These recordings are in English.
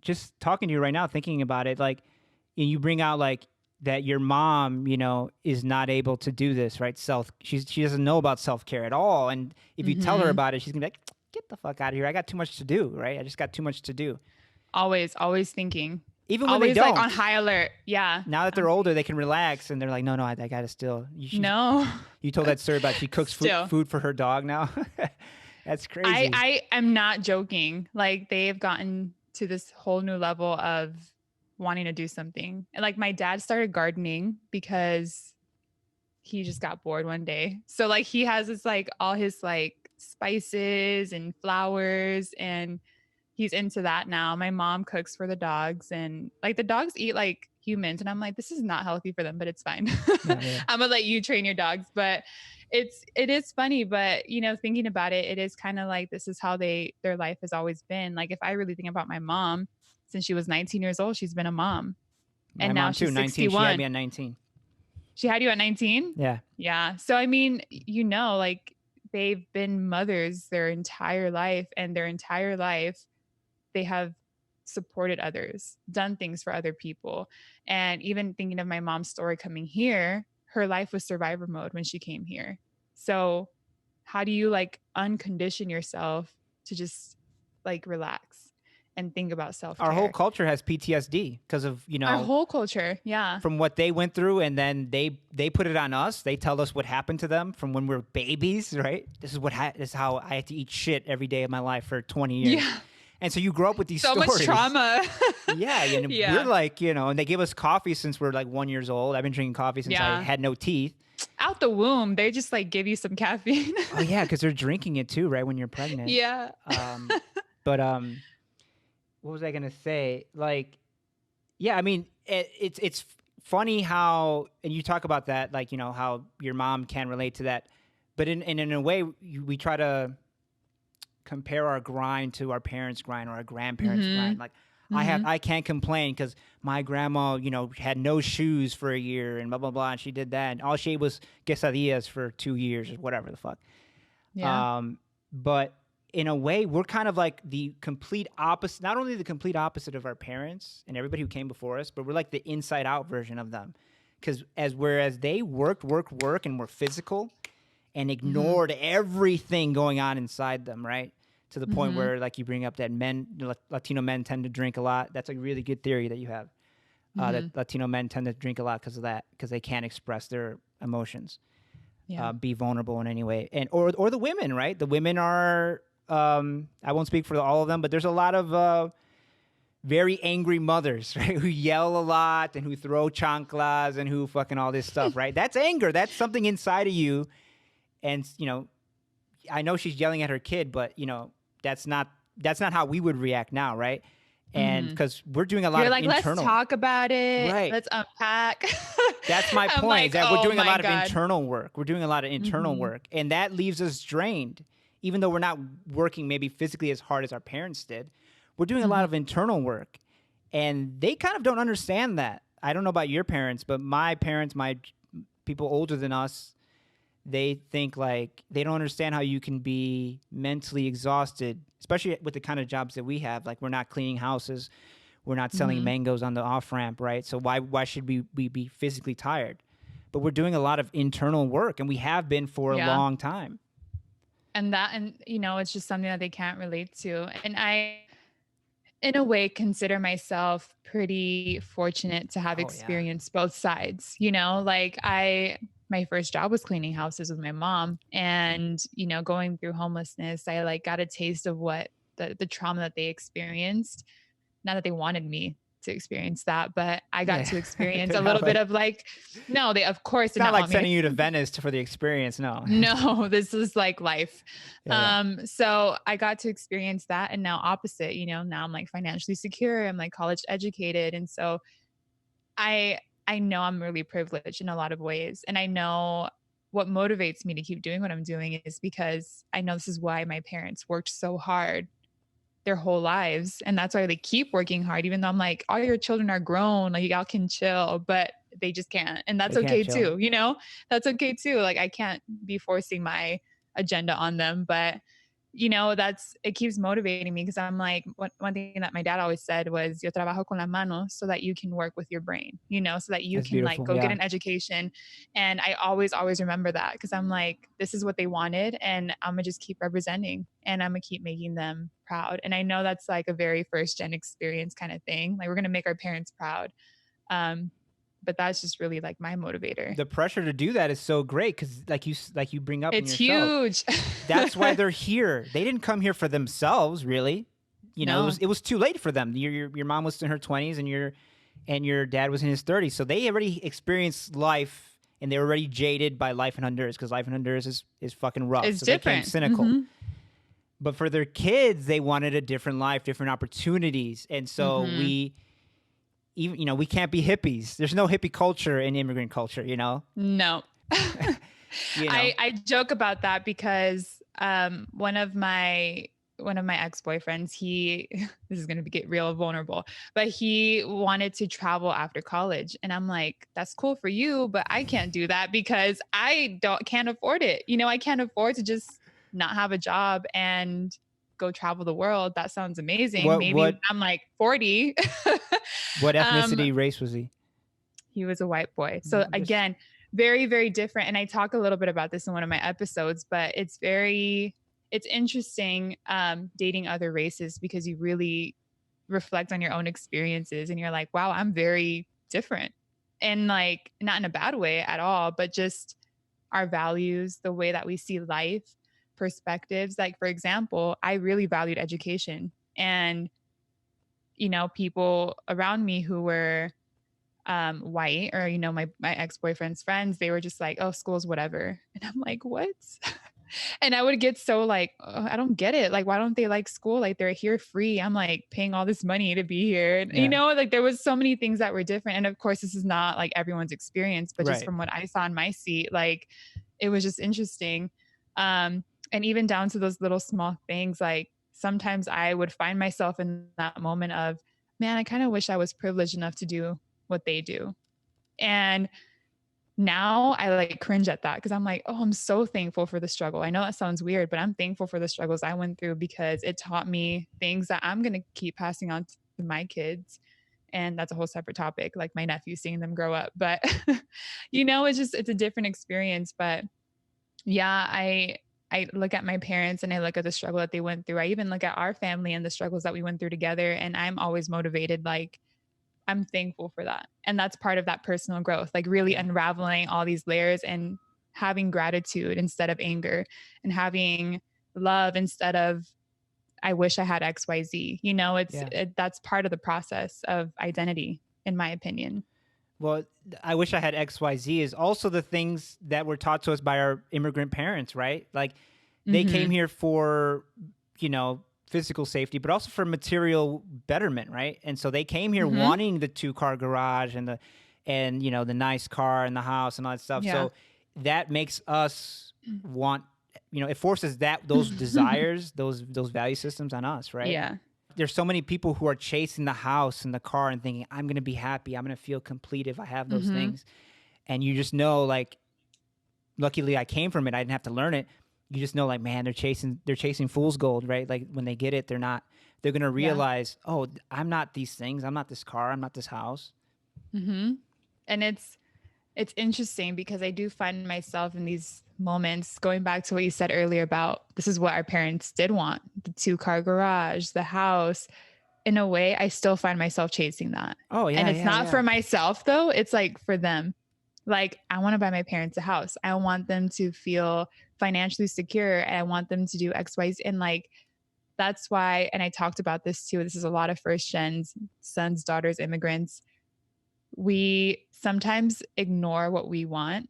just talking to you right now, thinking about it, like, you bring out like that your mom, is not able to do this, right? She doesn't know about self-care at all. And if you tell her Mm-hmm. about it, she's gonna be like, get the fuck out of here. I got too much to do, right? I just got too much to do. Always thinking. Even when they Always like on don't. high alert. Yeah. Now that they're older, they can relax and they're like, no, I gotta still. No. You told that story about she cooks Still. food for her dog now. That's crazy. I am not joking. Like they've gotten to this whole new level of wanting to do something. And like my dad started gardening because he just got bored one day. So like he has this like all his like spices and flowers, and he's into that now. My mom cooks for the dogs, and like the dogs eat like humans, and I'm like, this is not healthy for them, but it's fine. Yeah. I'm gonna let you train your dogs. But it is funny, but thinking about it, it is kind of like this is how their life has always been. Like if I really think about my mom, since she was 19 years old, she's been a mom. My And mom now too, she's 19. 61. She had me at 19. She had you at 19? Yeah. Yeah. So I mean, like they've been mothers their entire life, and their entire life they have supported others, done things for other people. And even thinking of my mom's story coming here, her life was survivor mode when she came here. So how do you like uncondition yourself to just like relax and think about self-care? Our whole culture has PTSD because of, Our whole culture. Yeah. from what they went through, and then they put it on us. They tell us what happened to them from when we were babies, right? This is how I had to eat shit every day of my life for 20 years. Yeah. And so you grow up with these So stories. much trauma. Yeah, and Yeah. we're like, and they give us coffee since we're like 1 year old. I've been drinking coffee since I had no teeth. Out the womb, they just like give you some caffeine. Oh yeah, because they're drinking it too, right, when you're pregnant. Yeah. But what was I gonna say? Like, yeah, I mean, it's funny how, and you talk about that, like, how your mom can relate to that, but in a way, we try to compare our grind to our parents' grind or our grandparents' grind. Like, I can't complain because my grandma, had no shoes for a year and blah blah blah, and she did that, and all she ate was quesadillas for 2 years or whatever the fuck. Yeah. But in a way, we're kind of like the complete opposite, not only the complete opposite of our parents and everybody who came before us, but we're like the inside out version of them. Because whereas they worked, and were physical and ignored everything going on inside them, right? To the point where, like, you bring up that Latino men tend to drink a lot. That's a really good theory that you have. That Latino men tend to drink a lot because of that, because they can't express their emotions, be vulnerable in any way. And or the women, right? The women are, I won't speak for all of them, but there's a lot of very angry mothers, right? Who yell a lot and who throw chanclas and who fucking all this stuff, right? That's anger. That's something inside of you. And, I know she's yelling at her kid, but, that's not how we would react now, right? And because we're doing a lot of internal. Let's talk about it. Right. Let's unpack. That's my point. Like, is that we're doing a lot of internal work. We're doing a lot of internal work, and that leaves us drained. Even though we're not working maybe physically as hard as our parents did, we're doing a lot of internal work, and they kind of don't understand that. I don't know about your parents, but my parents, my people older than us, they think like they don't understand how you can be mentally exhausted, especially with the kind of jobs that we have. Like, we're not cleaning houses, we're not selling mangoes on the off ramp, right? So why should we be physically tired? But we're doing a lot of internal work, and we have been for a long time. And it's just something that they can't relate to. And I, in a way, consider myself pretty fortunate to have experienced both sides. Like my first job was cleaning houses with my mom, and, going through homelessness, I like got a taste of what the trauma that they experienced. Not that they wanted me to experience that, but I got to experience a little bit of like, no, they of course it's not like sending you to Venice for the experience. No, this is like life. So I got to experience that, and now opposite, now I'm like financially secure, I'm like college educated. And so I know I'm really privileged in a lot of ways. And I know what motivates me to keep doing what I'm doing is because I know this is why my parents worked so hard their whole lives. And that's why they keep working hard, even though I'm like, all your children are grown, like y'all can chill, but they just can't. And that's okay too. That's okay too. Like, I can't be forcing my agenda on them, but you know, it keeps motivating me because I'm like, one thing that my dad always said was, yo trabajo con las manos, so that you can work with your brain, you know, so that you That's can like beautiful. go get Yeah. an education. And I always remember that because I'm like, this is what they wanted. And I'm gonna just keep representing and I'm gonna keep making them proud. And I know that's like a very first gen experience kind of thing. Like we're gonna make our parents proud. But that's just really like my motivator. The pressure to do that is so great because, like you bring up in It's your show, huge. that's why they're here. They didn't come here for themselves, really. You know, No. it was too late for them. Your mom was in her 20s and your dad was in his 30s, so they already experienced life and they were already jaded by life in Honduras because life in Honduras is fucking rough. It's so different. They became cynical. But for their kids, they wanted a different life, different opportunities, and so we can't be hippies. There's no hippie culture in immigrant culture, you know? No. You know? I joke about that because one of my ex-boyfriends, this is going to get real vulnerable, but he wanted to travel after college. And I'm like, that's cool for you, but I can't do that because I can't afford it. You know, I can't afford to just not have a job and go travel the world. That sounds amazing. Maybe when I'm like 40. What ethnicity, race was he? He was a white boy. So again, very, very different. And I talk a little bit about this in one of my episodes, but it's interesting dating other races because you really reflect on your own experiences and you're like, wow, I'm very different. And like, not in a bad way at all, but just our values, the way that we see life, perspectives. Like, for example, I really valued education. And, you know, people around me who were white or, you know, my ex-boyfriend's friends, they were just like, oh, school's whatever. And I'm like, what? And I would get so like, oh, I don't get it. Like, why don't they like school? Like they're here free. I'm like paying all this money to be here. And, you know, like there was so many things that were different. And of course, this is not like everyone's experience, but just from what I saw in my seat, like it was just interesting. And even down to those little small things, like sometimes I would find myself in that moment of, man, I kind of wish I was privileged enough to do what they do. And now I like cringe at that because I'm like, oh, I'm so thankful for the struggle. I know that sounds weird, but I'm thankful for the struggles I went through because it taught me things that I'm going to keep passing on to my kids. And that's a whole separate topic, like my nephew, seeing them grow up. But, you know, it's a different experience. But yeah, I look at my parents and I look at the struggle that they went through. I even look at our family and the struggles that we went through together. And I'm always motivated, like, I'm thankful for that. And that's part of that personal growth, like really unraveling all these layers and having gratitude instead of anger and having love instead of, I wish I had XYZ. You know, that's part of the process of identity, in my opinion. Well, I wish I had XYZ is also the things that were taught to us by our immigrant parents, right? Like they came here for, you know, physical safety, but also for material betterment, right? And so they came here wanting the 2-car garage and you know the nice car and the house and all that stuff. Yeah. So that makes us want, you know, it forces those desires, those value systems on us, right? Yeah. There's so many people who are chasing the house and the car and thinking, I'm going to be happy, I'm going to feel complete if I have those things. And you just know, like, luckily I came from it, I didn't have to learn it. You just know, like, man, they're chasing fool's gold, right? Like when they get it, they're going to realize, oh, I'm not these things. I'm not this car. I'm not this house. And it's interesting because I do find myself in these moments, going back to what you said earlier about this is what our parents did want, the 2-car garage, the house. In a way, I still find myself chasing that. Oh yeah. And it's not for myself though. It's like for them. Like, I want to buy my parents a house. I want them to feel financially secure and I want them to do X, Y, Z. And like, that's why, and I talked about this too. This is a lot of 1st-gens, sons, daughters, immigrants. We sometimes ignore what we want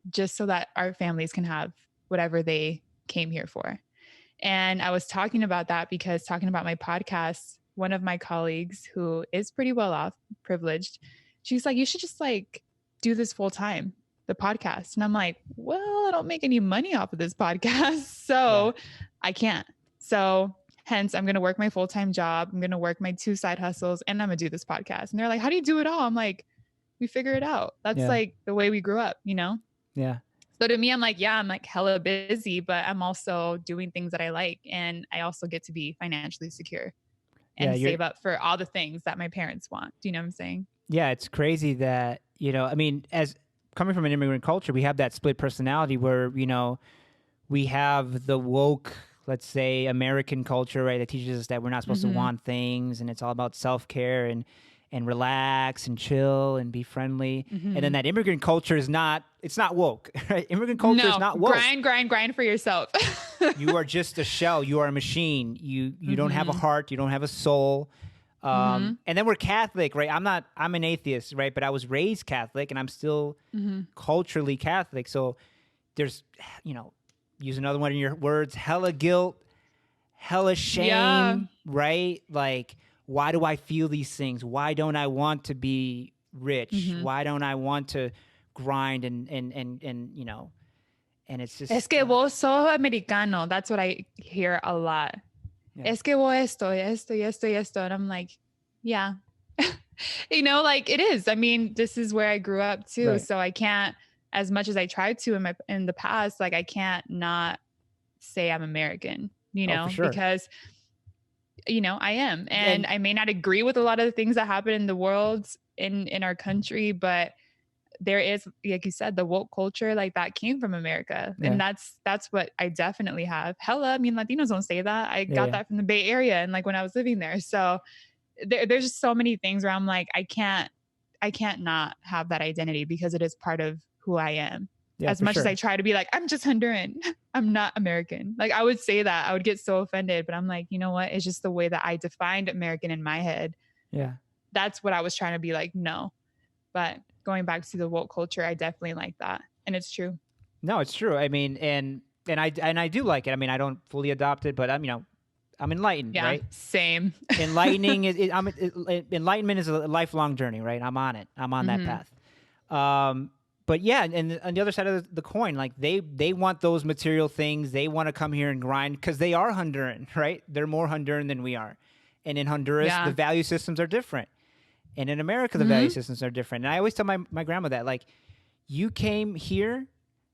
just so that our families can have whatever they came here for. And I was talking about that because talking about my podcast, one of my colleagues who is pretty well off, privileged, she's like, you should just like do this full time, the podcast. And I'm like, well, I don't make any money off of this podcast. So I can't. So hence I'm going to work my full-time job. I'm going to work my 2 side hustles and I'm going to do this podcast. And they're like, how do you do it all? I'm like, we figure it out. That's like the way we grew up, you know? Yeah. So to me, I'm like, yeah, I'm like hella busy, but I'm also doing things that I like. And I also get to be financially secure Yeah, and save up for all the things that my parents want. Do you know what I'm saying? yeah, it's crazy that, I mean, as coming from an immigrant culture, we have that split personality where, we have the woke, let's say, American culture, right, that teaches us that we're not supposed to Mm-hmm. want things and it's all about self-care and relax and chill and be friendly. And then Mm-hmm. that immigrant culture it's not woke, right? Immigrant culture is No, not woke. grind for yourself. You are just a shell. You are a machine. You don't have a Mm-hmm. heart. You don't have a soul. Mm-hmm. And then we're Catholic, right? I'm an atheist, right? But I was raised Catholic and I'm still Mm-hmm. culturally Catholic. So there's, use another one of your words, hella guilt, hella Yeah. shame, right? Like, why do I feel these things? Why don't I want to be rich? Mm-hmm. Why don't I want to grind and it's Es just, que vos sos americano. That's what I hear a lot. yeah, Es que vos esto. And I'm like, yeah. Like it is. I mean, this is where I grew up too. right. So I can't, as much as I tried to in the past, like I can't not say I'm American, Oh, for sure. because I am. And And I may not agree with a lot of the things that happen in the world in our country, but there is, like you said, the woke culture, like that came from America. yeah, And that's what I definitely have. Hella, I mean, Latinos don't say that. I yeah, got yeah. that from the Bay Area and like when I was living there. So there's just so many things where I'm like, I can't not have that identity because it is part of who I am. Yeah, As for much as I sure. try to be like, I'm just Honduran, I'm not American. Like I would say that, I would get so offended, but I'm like, you know what? It's just the way that I defined American in my head. Yeah. That's what I was trying to be like, no. But going back to the woke culture, I definitely like that. And it's true. No, it's true. I mean, and I do like it. I mean, I don't fully adopt it, but I'm enlightened, Yeah, right? same. Enlightening enlightenment is a lifelong journey, right? I'm on it. I'm on that Mm-hmm. path. But yeah, and on the other side of the coin, like they want those material things. They want to come here and grind because they are Honduran, right? They're more Honduran than we are, and in Honduras, the Yeah. value systems are different, and in America, the value Mm-hmm. systems are different. And I always tell my grandma that, like, you came here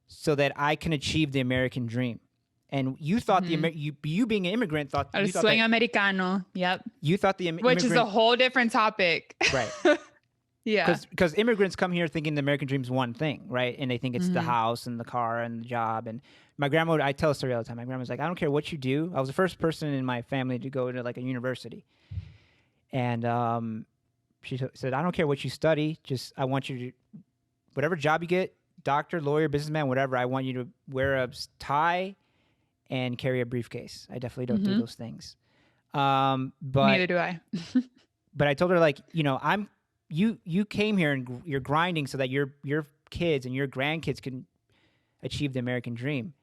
so that I can achieve the American dream. And you thought Mm-hmm. you being an immigrant El you thought that sueño americano. Yep. you thought the Which is a immigrant, whole different topic. right? Yeah. Because immigrants come here thinking the American dream is one thing, right? And they think it's the Mm-hmm. house and the car and the job. And my grandma, I tell a story all the time. My grandma's like, I don't care what you do. I was the first person in my family to go to like a university, and she said, I don't care what you study. Just I want you to, whatever job you get, doctor, lawyer, businessman, whatever. I want you to wear a tie and carry a briefcase. I definitely don't do Mm-hmm. those things. But Neither do I. I told her, like, you came here and you're grinding so that your kids and your grandkids can achieve the American dream.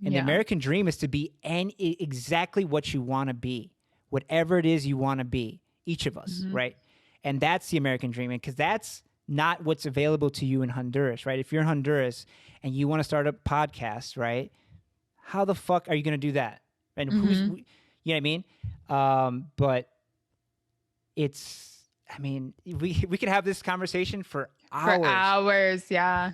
And the Yeah. American dream is to be exactly what you want to be, whatever it is you want to be, each of us, Mm-hmm. right? And that's the American dream, because that's not what's available to you in Honduras, right? If you're in Honduras and you want to start a podcast, right? How the fuck are you going to do that? And Mm-hmm. you know what I mean? But it's, I mean, we could have this conversation for hours. For hours. Yeah.